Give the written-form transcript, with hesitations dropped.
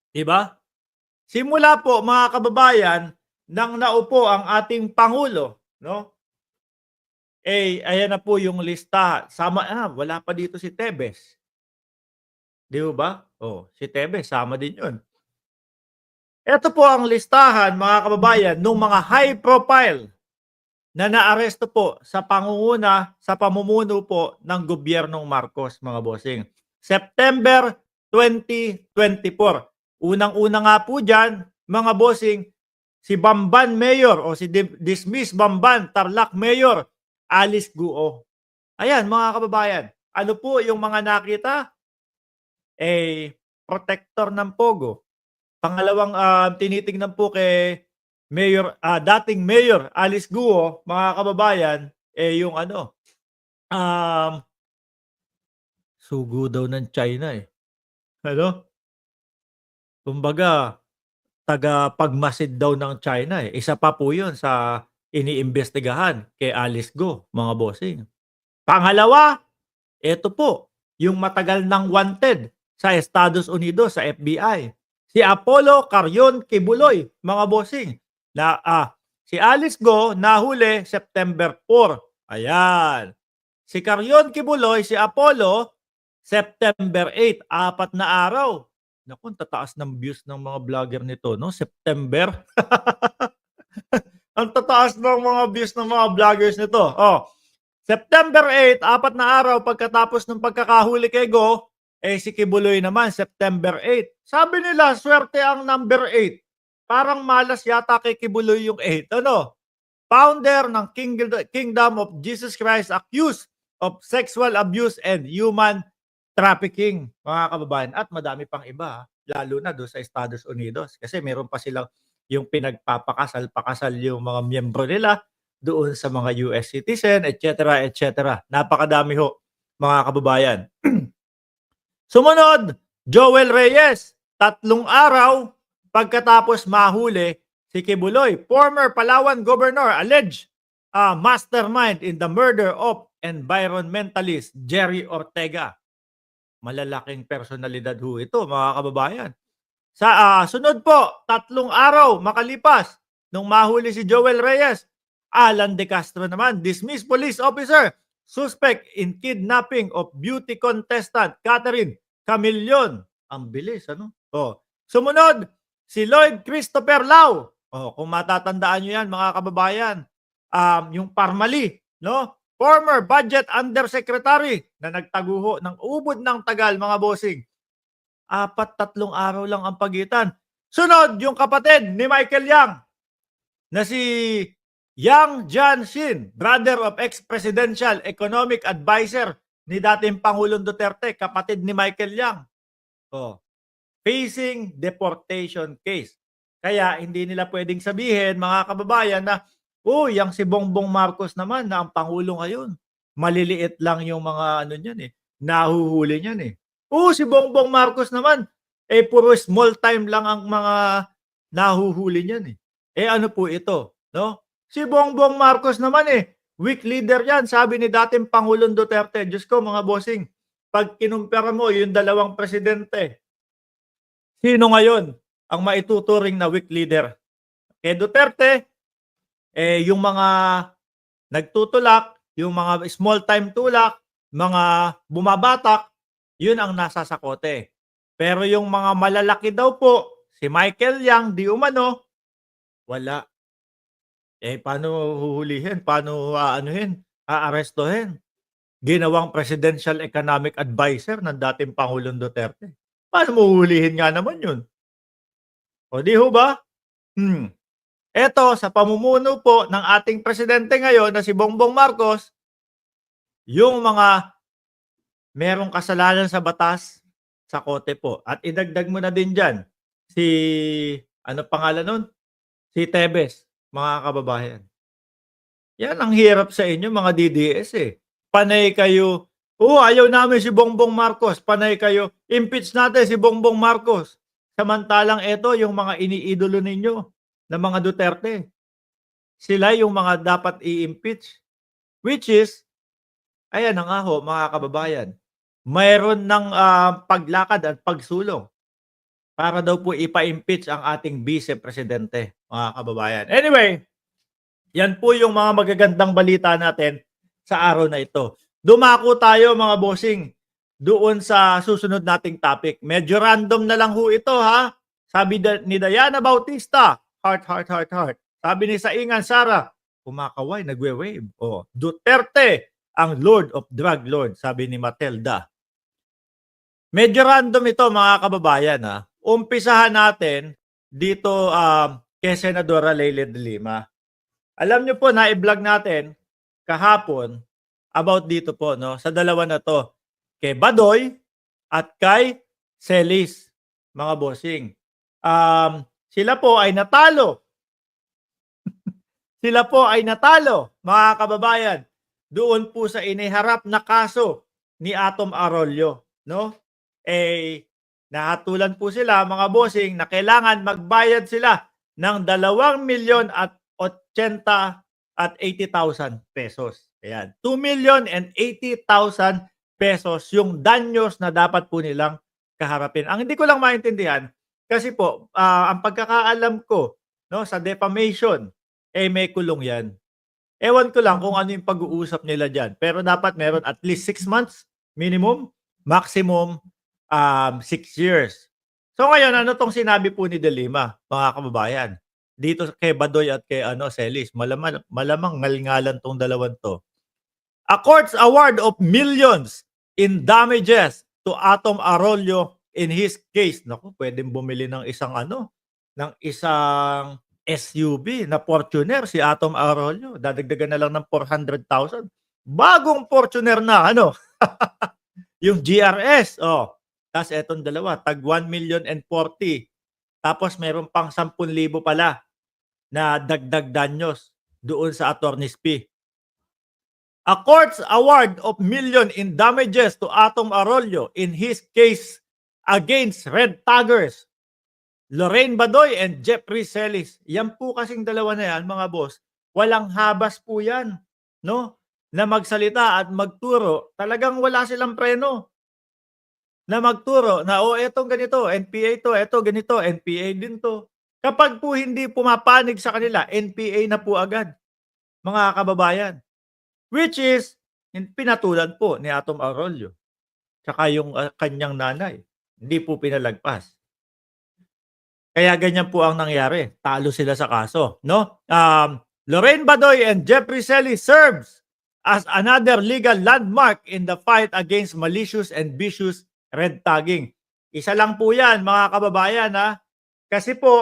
'Di ba? Simula po mga kababayan nang naupo ang ating pangulo 'no, ayan na po yung lista wala pa dito si Tebes, 'di ho ba? Oh, si Tebes sama din yun. Eto po ang listahan mga kababayan nung mga high profile na naaresto po sa sa pamumuno po ng gobyernong Marcos mga bossing. September 2024. Unang-una nga po diyan mga bossing, si Bamban Mayor o si dismiss Bamban Tarlac Mayor Alice Guo. Ayan mga kababayan, ano po yung mga nakita? Protector ng Pogo. Pangalawang, tinitignan po kay dating Mayor Alice Guo, mga kababayan, yung ano, um, sugo daw ng China, eh. Ano, kumbaga tagapagmasid daw ng China, eh. Isa pa po yun sa iniimbestigahan kay Alice Guo, mga bossing. Pangalawa, eto po, yung matagal ng wanted sa Estados Unidos, sa FBI. Si Apollo Carion Kibuloy, mga bossing. Si Alice Go nahuli September 4. Ayan. Si Carion Kibuloy, si Apollo, September 8. 4 na araw. Naku, tataas ng views ng mga vlogger nito, no? September. Ang tataas ng mga views ng mga vloggers nito. Oh, September 8, 4 na araw pagkatapos ng pagkakahuli kay Go, si Kibuloy naman, September 8. Sabi nila, swerte ang number 8. Parang malas yata kay Kibuloy yung 8. Ano? Founder ng Kingdom of Jesus Christ accused of sexual abuse and human trafficking, mga kababayan. At madami pang iba, lalo na doon sa Estados Unidos. Kasi meron pa silang yung pinagpapakasal-pakasal yung mga miyembro nila doon sa mga US citizen, etc., etc. Napakadami ho, mga kababayan. Sumunod, Joel Reyes, 3 araw pagkatapos mahuli si Kibuloy, former Palawan Governor, alleged mastermind in the murder of environmentalist Jerry Ortega. Malalaking personalidad ho ito, mga kababayan. Sa sunod po, 3 araw makalipas nung mahuli si Joel Reyes, Alan De Castro naman, dismissed police officer, suspect in kidnapping of beauty contestant Catherine Camillon. Ang bilis, ano? Oh. Sumunod, si Lloyd Christopher Lau. Oh, kung matatandaan nyo yan, mga kababayan, yung Parmali, no? Former Budget Undersecretary na nagtaguho ng ubod ng tagal, mga bossing. 3 araw lang ang pagitan. Sunod, yung kapatid ni Michael Yang na si Yang Jianxin, brother of ex-presidential economic advisor ni dating Pangulong Duterte, kapatid ni Michael Yang. Oh, facing deportation case. Kaya hindi nila pwedeng sabihin, mga kababayan, na yang si Bongbong Marcos naman na ang Pangulo ngayon. Maliliit lang yung mga ano niyan eh, nahuhuli niyan eh. Si Bongbong Marcos naman, puro small time lang ang mga nahuhuli niyan eh. Ano po ito, no? Si Bongbong Marcos naman weak leader yan, sabi ni dating Pangulong Duterte. Diyos ko mga bossing, pag kinumpara mo yung dalawang presidente, sino ngayon ang maituturing na weak leader? Kay Duterte, yung mga nagtutulak, yung mga small time tulak, mga bumabatak, yun ang nasa sakote. Pero yung mga malalaki daw po, si Michael Yang, di umano, wala. Paano huhulihin? Paano aanuhin? Aarestuhin? Ginawang Presidential Economic Advisor ng dating Pangulong Duterte. Paano mo huhulihin nga naman yun? O di ho ba? Eto, sa pamumuno po ng ating presidente ngayon na si Bongbong Marcos, yung mga merong kasalanan sa batas, sa kote po. At idagdag mo na din dyan, si, ano pangalan nun? Si Tebes, mga kababayan. Yan ang hirap sa inyo, mga DDS Panay kayo, ayaw namin si Bongbong Marcos, panay kayo, impeach natin si Bongbong Marcos. Samantalang ito, yung mga iniidolo ninyo na mga Duterte, sila yung mga dapat i-impeach. Which is, ayan na nga ho, mga kababayan, mayroon ng paglakad at pagsulong para daw po ipa-impeach ang ating Vice Presidente, mga kababayan. Anyway, yan po yung mga magagandang balita natin sa araw na ito. Dumako tayo mga bossing doon sa susunod nating topic. Medyo random na lang ho ito ha. Sabi ni Diana Bautista, heart, heart, heart, heart. Sabi ni Saingan Sara, kumakaway, nagwe-wave. Oh, Duterte, ang Lord of Drug Lord, sabi ni Matilda. Medyo random ito mga kababayan ha. Umpisahan natin dito kay Senadora Leila de Lima. Alam nyo po, na-vlog natin kahapon about dito po, no, sa dalawa na to. Kay Badoy at kay Celis, mga bossing. Sila po ay natalo. Sila po ay natalo, mga kababayan. Doon po sa iniharap na kaso ni Atom Arroyo, no? Nahatulan po sila, mga bossing, na kailangan magbayad sila ng 2,80,000 at 80,000 pesos. Ayan, 2,080,000 pesos yung danyos na dapat po nilang kaharapin. Ang hindi ko lang maintindihan, kasi po, ang pagkakaalam ko, no, sa defamation, may kulong yan. Ewan ko lang kung ano yung pag-uusap nila dyan. Pero dapat meron at least 6 months minimum, maximum 6 years. So ngayon, ano tong sinabi po ni De Lima, mga kababayan? Dito kay Badoy at kay Celis, malamang ngalngalan tong dalawang to. A court's award of millions in damages to Atom Arroyo in his case. Naku, pwedeng bumili ng isang ng isang SUV na Fortuner si Atom Arroyo. Dadagdagan na lang ng 400,000. Bagong Fortuner na yung GRS. Oh. Tapos etong dalawa, tag 1,040,000. Tapos meron pang 10,000 pala na dagdag danyos doon sa attorney's fee. A court's award of million in damages to Atom Arroyo in his case against red taggers Lorraine Badoy and Jeffrey Celis. Yan po kasing dalawa na yan, mga boss. Walang habas po yan, no? Na magsalita at magturo. Talagang wala silang preno. Na magturo na, etong ganito, NPA to, eto ganito, NPA din to. Kapag po hindi pumapanig sa kanila, NPA na po agad, mga kababayan. Which is, pinatulan po ni Atom Arroyo. Tsaka yung kanyang nanay. Hindi po pinalagpas. Kaya ganyan po ang nangyari. Talo sila sa kaso, no? Lorraine Badoy and Jeffrey Celis serves as another legal landmark in the fight against malicious and vicious red tagging. Isa lang po yan, mga kababayan, ha? Kasi po,